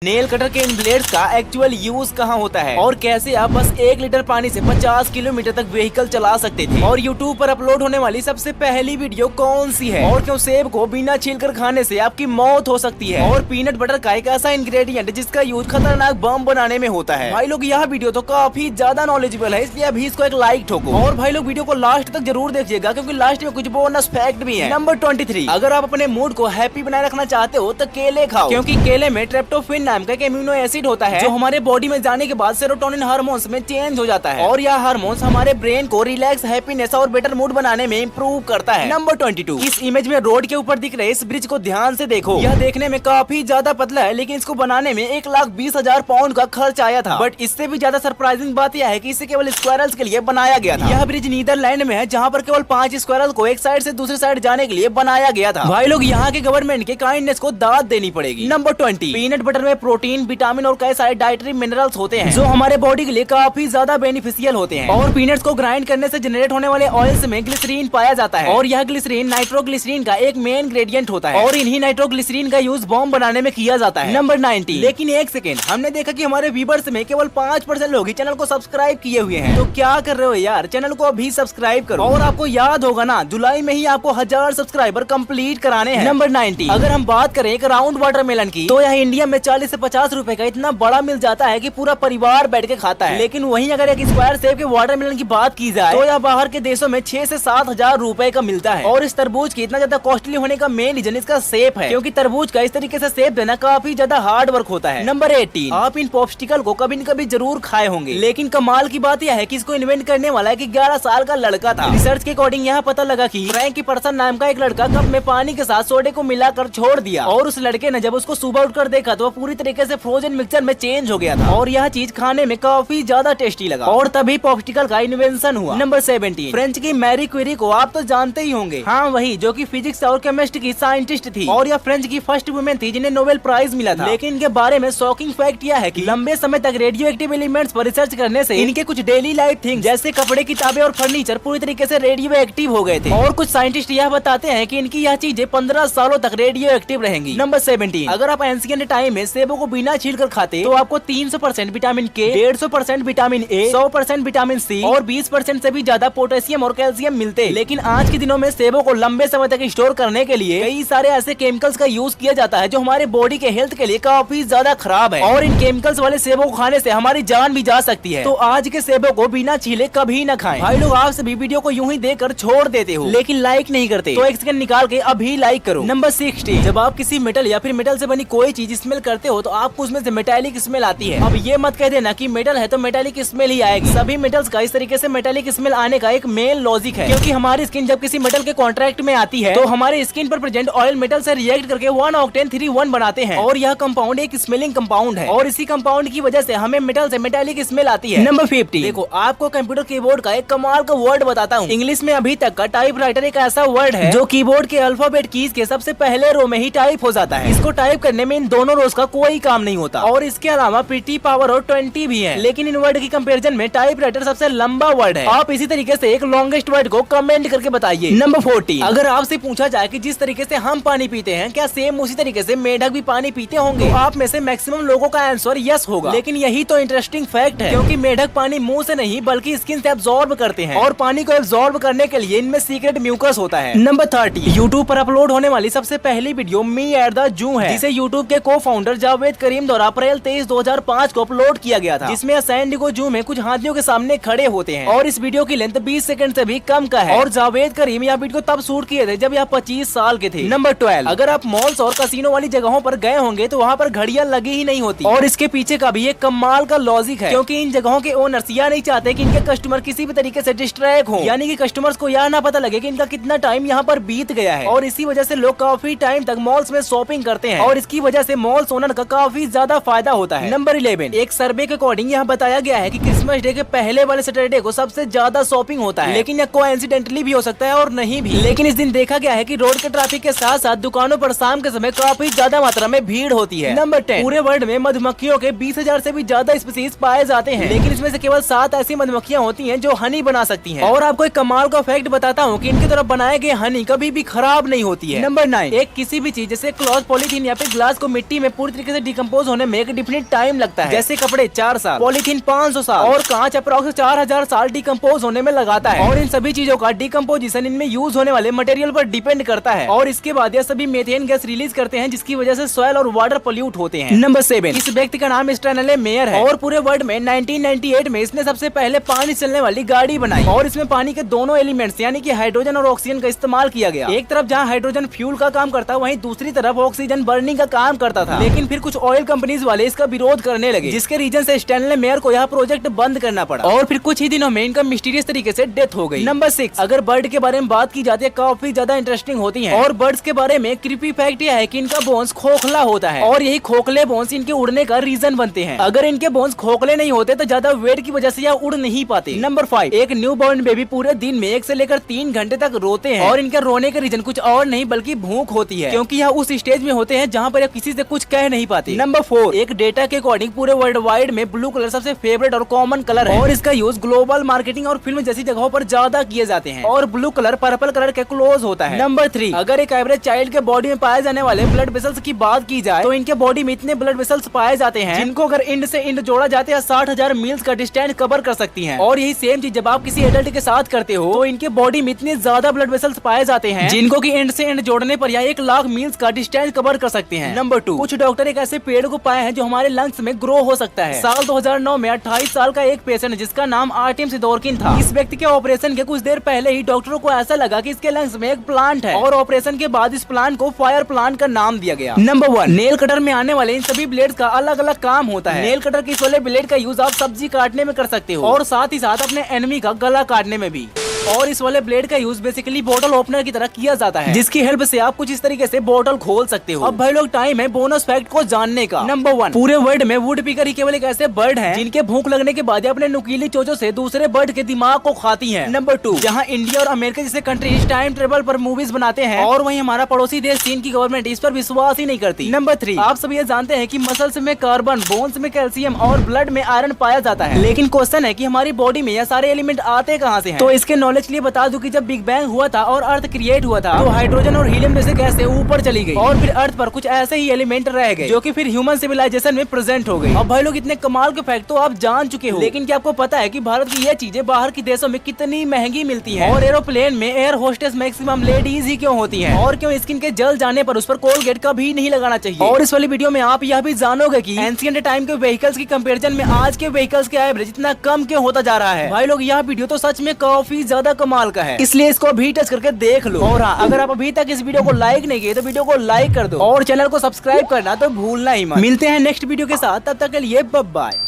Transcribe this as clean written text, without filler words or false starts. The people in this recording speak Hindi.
नेल कटर के इन ब्लेड्स का एक्चुअल यूज कहाँ होता है और कैसे आप बस 1 लीटर पानी से 50 किलोमीटर तक व्हीकल चला सकते थे और YouTube पर अपलोड होने वाली सबसे पहली वीडियो कौन सी है और क्यों सेब को बिना छीलकर खाने से आपकी मौत हो सकती है और पीनट बटर का एक ऐसा इंग्रेडिएंट जिसका यूज खतरनाक बम बनाने में होता है। भाई लोग यह वीडियो तो काफी ज्यादा नॉलेजेबल है, इसलिए अभी इसको एक लाइक ठोको और भाई लोग वीडियो को लास्ट तक जरूर देखिएगा क्योंकि लास्ट में कुछ बोनस फैक्ट भी है। नंबर 23, अगर आप अपने मूड को हैप्पी बनाए रखना चाहते हो तो केले खाओ क्योंकि केले में ट्रिप्टोफैन नाम का एक एमिनो एसिड होता है जो हमारे बॉडी में जाने के बाद सेरोटोनिन हार्मोन्स में चेंज हो जाता है और यह हार्मोन्स हमारे ब्रेन को रिलैक्स, हैप्पीनेस और बेटर मूड बनाने में इम्प्रूव करता है। नंबर 22, इस इमेज में रोड के ऊपर दिख रहे इस ब्रिज को ध्यान से देखो। यह देखने में काफी ज्यादा पतला है लेकिन इसको बनाने में 1,20,000 पाउंड का खर्च आया था। बट इससे भी ज्यादा सरप्राइजिंग बात यह है कि इसे केवल स्क्वायरल्स के लिए बनाया गया था। यह ब्रिज नीदरलैंड में है जहाँ पर केवल 5 स्क्वायरल को एक साइड से दूसरी साइड जाने के लिए बनाया गया था। भाई लोग यहाँ के गवर्नमेंट के काइंडनेस को दाद देनी पड़ेगी। नंबर 20, पीनट बटर में प्रोटीन, विटामिन और कई सारे डाइटरी मिनरल्स होते हैं जो हमारे बॉडी के लिए काफी ज्यादा बेनिफिशियल होते हैं और पीनट्स को ग्राइंड करने से जनरेट होने वाले ऑयल्स में ग्लिसरीन पाया जाता है और यह ग्लिसरीन नाइट्रोग्लिसरीन का एक मेन इंग्रेडिएंट होता है और इन्हीं नाइट्रोग्लिसरीन का यूज बॉम्ब बनाने में किया जाता है। नंबर 90, लेकिन एक सेकेंड, हमने देखा कि हमारे व्यूअर्स में केवल 5% लोग ही चैनल को सब्सक्राइब किए हुए हैं, तो क्या कर रहे हो यार, चैनल को अभी सब्सक्राइब करो और आपको याद होगा ना जुलाई में ही आपको 1000 सब्सक्राइबर कंप्लीट कराने हैं। नंबर 90, अगर हम बात करें एक राउंड वाटरमेलन की तो यह इंडिया में 40 से 50 रुपए का इतना बड़ा मिल जाता है कि पूरा परिवार बैठ के खाता है। लेकिन वहीं अगर एक स्क्वायर सेब के वाटरमेलन की बात की जाए तो यह बाहर के देशों में 6 से 7,000 रुपए का मिलता है और इस तरबूज की इतना ज्यादा कॉस्टली होने का मेन रीजन इसका सेब है क्योंकि तरबूज का इस तरीके से सेब देना काफी ज्यादा हार्ड वर्क होता है। नंबर 18, आप इन पॉप्सिकल को कभी न कभी जरूर खाए होंगे लेकिन कमाल की बात यह है कि इसको इन्वेंट करने वाला एक 11 साल का लड़का था। रिसर्च के अकॉर्डिंग यहाँ पता लगा कि फ्रैंकी पर्सन नाम का एक लड़का कप में पानी के साथ सोडे को मिलाकर छोड़ दिया और उस लड़के ने जब उसको सुबह उठकर देखा तो पूरी तरीके से फ्रोजन मिक्सचर में चेंज हो गया था और यह चीज खाने में काफी ज्यादा टेस्टी लगा और तभी पॉप्सिकल का इन्वेंशन हुआ। नंबर 17, फ्रेंच की मैरी क्यूरी को आप तो जानते ही होंगे, हाँ वही जो कि फिजिक्स और केमिस्ट्री की साइंटिस्ट थी और यह फ्रेंच की फर्स्ट वुमेन थी जिन्हें नोबेल प्राइज मिला था। लेकिन इनके बारे में शॉकिंग फैक्ट यह है कि लंबे समय तक रेडियो एक्टिव एलिमेंट्स पर रिसर्च करने से इनके कुछ डेली लाइफ थिंग्स जैसे कपड़े, किताबें और फर्नीचर पूरी तरीके से रेडियो एक्टिव हो गए थे और कुछ साइंटिस्ट यह बताते हैं कि इनकी यह चीजें 15 सालों तक रेडियो एक्टिव रहेंगी। नंबर 17, अगर आप एंशिएंट टाइम में सेबों को बिना छील कर खाते तो आपको 300% विटामिन के, 150% विटामिन ए, 100% विटामिन सी और 20% से भी ज्यादा पोटेशियम और कैल्शियम मिलते। लेकिन आज के दिनों में सेबों को लंबे समय तक स्टोर करने के लिए कई सारे ऐसे केमिकल्स का यूज किया जाता है जो हमारे बॉडी के हेल्थ के लिए काफी ज्यादा खराब है और इन केमिकल्स वाले सेबों को खाने से हमारी जान भी जा सकती है। तो आज के सेबों को बिना छीले कभी न खाएं। भाई लोग आप सभी वीडियो को यूं ही देखकर छोड़ देते हो लेकिन लाइक नहीं करते, तो एक सेकंड निकाल के अभी लाइक करो। नंबर 60, जब आप किसी मेटल या फिर मेटल से बनी कोई चीज स्मेल करते हो तो आपको उसमें से मेटालिक स्मेल आती है। अब ये मत कह देना कि मेटल है तो मेटालिक स्मेल ही आएगी। सभी मेटल्स का इस तरीके से मेटालिक स्मेल आने का एक मेन लॉजिक है क्योंकि हमारी स्किन जब किसी मेटल के कॉन्ट्रैक्ट में आती है तो हमारे स्किन पर प्रेजेंट ऑयल मेटल से रिएक्ट करके 1-octane-3-1 बनाते हैं और यह कंपाउंड एक स्मेलिंग कंपाउंड है और इसी कंपाउंड की वजह से हमें मेटल से मेटालिक स्मेल आती है। नंबर 50, देखो आपको कंप्यूटर कीबोर्ड का एक कमाल का वर्ड बताता हूँ। इंग्लिश में अभी तक का टाइपराइटर एक ऐसा वर्ड है जो कीबोर्ड के अल्फाबेट कीज के सबसे पहले रो में ही टाइप हो जाता है। इसको टाइप करने में इन दोनों रोज का कोई काम नहीं होता और इसके अलावा प्रीटी, पावर और 20 भी है। लेकिन इन वर्ड की कंपैरिजन में टाइपराइटर सबसे लंबा वर्ड है। आप इसी तरीके से एक लॉन्गेस्ट वर्ड को कमेंट करके बताइए। नंबर 40, अगर आपसे पूछा जाए कि जिस तरीके से हम पानी पीते हैं क्या सेम उसी तरीके से मेढक भी पानी पीते होंगे, तो आप में से मैक्सिमम लोगों का आंसर यस होगा। लेकिन यही तो इंटरेस्टिंग फैक्ट है क्योंकि मेढक पानी मुंह से नहीं बल्कि स्किन से एब्जॉर्ब करते हैं और पानी को एब्जॉर्ब करने के लिए इनमें सीक्रेट म्यूकस होता है। नंबर 30, यूट्यूब पर अपलोड होने वाली सबसे पहली video me at the zoo है जिसे यूट्यूब के को फाउंडर जावेद करीम द्वारा अप्रैल 23, 2005 को अपलोड किया गया था जिसमें सैन डिगो जू में कुछ हाथियों के सामने खड़े होते हैं और इस वीडियो की लेंथ 20 सेकंड से भी कम का है और जावेद करीम यह वीडियो तब शूट किए थे जब यह 25 साल के थे। नंबर 12, अगर आप मॉल्स और कसिनो वाली जगहों पर गए होंगे तो वहाँ पर घड़ियां लगी ही नहीं होती और इसके पीछे का भी एक कमाल का लॉजिक है क्योंकि इन जगहों के ओनर्स यह नहीं चाहते कि इनके कस्टमर किसी भी तरीके से डिस्ट्रैक्ट हो, यानी कि कस्टमर्स को यह ना पता लगे कि इनका कितना टाइम यहाँ पर बीत गया है और इसी वजह से लोग काफी टाइम तक मॉल्स में शॉपिंग करते हैं और इसकी वजह से मॉल्स ओनर का काफी ज्यादा फायदा होता है। नंबर 11, एक सर्वे के अकॉर्डिंग यहाँ बताया गया है कि क्रिसमस डे के पहले वाले सैटरडे को सबसे ज्यादा शॉपिंग होता है लेकिन यह कोइंसिडेंटली भी हो सकता है और नहीं भी। लेकिन इस दिन देखा गया है कि रोड के ट्रैफिक के साथ साथ दुकानों पर शाम के समय काफी ज्यादा मात्रा में भीड़ होती है। नंबर 10, पूरे वर्ल्ड में मधुमक्खियों के 20,000 से भी ज्यादा स्पीशीज पाए जाते हैं लेकिन इसमें से केवल 7 ऐसी मधुमक्खियां होती हैं जो हनी बना सकती हैं और आपको एक कमाल का फैक्ट बताता हूँ कि इनकी तरफ बनाए गए हनी कभी भी खराब नहीं होती है। नंबर 9, एक किसी भी चीज जैसे क्लॉथ, पॉलीथीन या फिर ग्लास को मिट्टी में पूरी तरीके से डिकम्पोज होने में एक डिफिनिट टाइम लगता है। जैसे कपड़े 4 साल, पॉलीथीन 500 साल और कांच अप्रॉक्स 4000 साल डिकम्पोज होने में लगाता है। और इन सभी चीजों का डिकम्पोजिशन इनमें यूज होने वाले मटेरियल पर डिपेंड करता है। और इसके बाद यह सभी मेथेन गैस रिलीज करते हैं, जिसकी वजह से सॉइल और वाटर पोल्यूट होते हैं। नंबर 7, इस व्यक्ति का नाम स्टैनले मेयर है और पूरे वर्ल्ड में 1998 में इसने सबसे पहले पानी चलने वाली गाड़ी बनाई और इसमें पानी के दोनों एलिमेंट्स यानी कि हाइड्रोजन और ऑक्सीजन का इस्तेमाल किया गया। एक तरफ जहाँ हाइड्रोजन फ्यूल का काम करता, वहीं दूसरी तरफ ऑक्सीजन बर्निंग का काम करता था। लेकिन फिर कुछ ऑयल कंपनीज वाले इसका विरोध करने लगे, जिसके रीजन से स्टैनले मेयर को यह प्रोजेक्ट बंद करना पड़ा और फिर कुछ ही दिनों में इनका मिस्टीरियस तरीके से डेथ हो गई। नंबर 6, अगर बर्ड के बारे में बात की जाती है, काफी ज्यादा इंटरेस्टिंग होती है। और बर्ड्स के बारे में क्रीपी फैक्ट यह है कि इनका बोन्स खोखला होता है और यही खोखले बोन्स इनके उड़ने का रीजन बनते हैं। अगर इनके बोन्स खोखले नहीं होते तो ज्यादा वेट की वजह से यह उड़ नहीं पाते। नंबर 5, एक न्यू बॉर्न बेबी पूरे दिन में 1 से लेकर 3 घंटे तक रोते हैं और इनके रोने का रीजन कुछ और नहीं बल्कि भूख होती है, क्योंकि यह उस स्टेज में होते हैं जहाँ पर यह किसी से कुछ कह नहीं पाते। नंबर 4, एक डेटा के अकॉर्डिंग पूरे वर्ल्ड वाइड में ब्लू कलर सबसे फेवरेट और कॉमन कलर है और इसका यूज ग्लोबल मार्केटिंग और फिल्म जैसी जगहों पर ज्यादा किए जाते हैं और ब्लू कलर पर्पल कलर के क्लोज होता है। नंबर 3, अगर एक एवरेज चाइल्ड के बॉडी में पाए जाने वाले ब्लड वेसल्स की बात की जाए तो इनके बॉडी में इतने ब्लड वेसल्स पाए जाते हैं जिनको अगर इंड से इंड जोड़ा जाते हैं 60,000 मील्स का डिस्टेंस कवर कर सकती हैं। और यही सेम चीज जब आप किसी एडल्ट के साथ करते हो तो इनके बॉडी में इतने ज्यादा ब्लड वेसल्स पाए जाते हैं जिनको कि एंड से एंड जोड़ने पर यह 1 लाख मील्स का डिस्टेंस कवर कर सकते हैं। नंबर 2, कुछ डॉक्टर एक ऐसे पेड़ को पाए हैं जो हमारे लंग्स में ग्रो हो सकता है। साल 2009 में 28 साल का एक पेशेंट जिसका नाम आर्टिम सिदोरकिन था, इस व्यक्ति के ऑपरेशन के कुछ देर पहले ही डॉक्टरों को ऐसा लगा कि इसके लंग्स में एक प्लांट है और ऑपरेशन के बाद इस प्लांट को फायर प्लांट का नाम दिया गया। नंबर 1, नेल कटर में आने वाले इन सभी ब्लेड का अलग अलग काम होता है। नेल कटर के इस वाले ब्लेड का यूज आप सब्जी काटने में कर सकते हो और साथ ही साथ अपने एनिमी का गला काटने में भी। और इस वाले ब्लेड का यूज बेसिकली बोतल ओपनर की तरह किया जाता है, जिसकी हेल्प से आप कुछ इस तरीके से बोतल खोल सकते हो। अब भाई लोग टाइम है बोनस फैक्ट को जानने का। नंबर 1, पूरे वर्ल्ड में वुड पीकर ही केवल एक ऐसे बर्ड हैं जिनके भूख लगने के बाद अपने नुकीली चोचों से दूसरे बर्ड के दिमाग को खाती हैं। नंबर 2, जहां इंडिया और अमेरिका जैसे कंट्रीज टाइम ट्रेवल पर मूवीज बनाते हैं और वहीं हमारा पड़ोसी देश चीन की गवर्नमेंट इस पर विश्वास ही नहीं करती। नंबर 3, आप सब ये जानते हैं कि मसल्स में कार्बन, बोन्स में कैल्शियम और ब्लड में आयरन पाया जाता है, लेकिन क्वेश्चन है कि हमारी बॉडी में यह सारे एलिमेंट आते कहाँ से हैं? तो इसके नॉलेज के लिए बता दूं कि जब बिग बैंग हुआ था और अर्थ क्रिएट हुआ था तो हाइड्रोजन और हीलियम जैसे गैसें ऊपर चली गई और फिर अर्थ पर कुछ ऐसे ही एलिमेंट रह गए जो कि फिर ह्यूमन सिविलाइजेशन में प्रेजेंट हो गई। अब भाई लोग इतने कमाल के फैक्ट तो आप जान चुके हो, लेकिन क्या आपको पता है कि भारत की ये चीजें बाहर के देशों में कितनी महंगी मिलती हैं? और एरोप्लेन में एयर होस्टेस मैक्सिमम लेडीज ही क्यों होती हैं? और क्यों स्किन के जल जाने पर उस पर कोलगेट का भी नहीं लगाना चाहिए? और इस वाली वीडियो में आप यह भी जानोगे कि एंशिएंट टाइम के व्हीकल्स की कंपैरिजन में आज के व्हीकल्स के एवरेज इतना कम क्यों होता जा रहा है। भाई लोग यह वीडियो तो सच में काफी ज्यादा कमाल का है, इसलिए इसको भी टच करके देख लो। और हाँ, अगर आप अभी तक इस वीडियो को लाइक नहीं किए तो वीडियो को लाइक कर दो और चैनल को सब्सक्राइब करना तो भूलना ही मत। मिलते हैं नेक्स्ट वीडियो के साथ, तब तक के लिए बाय बाय।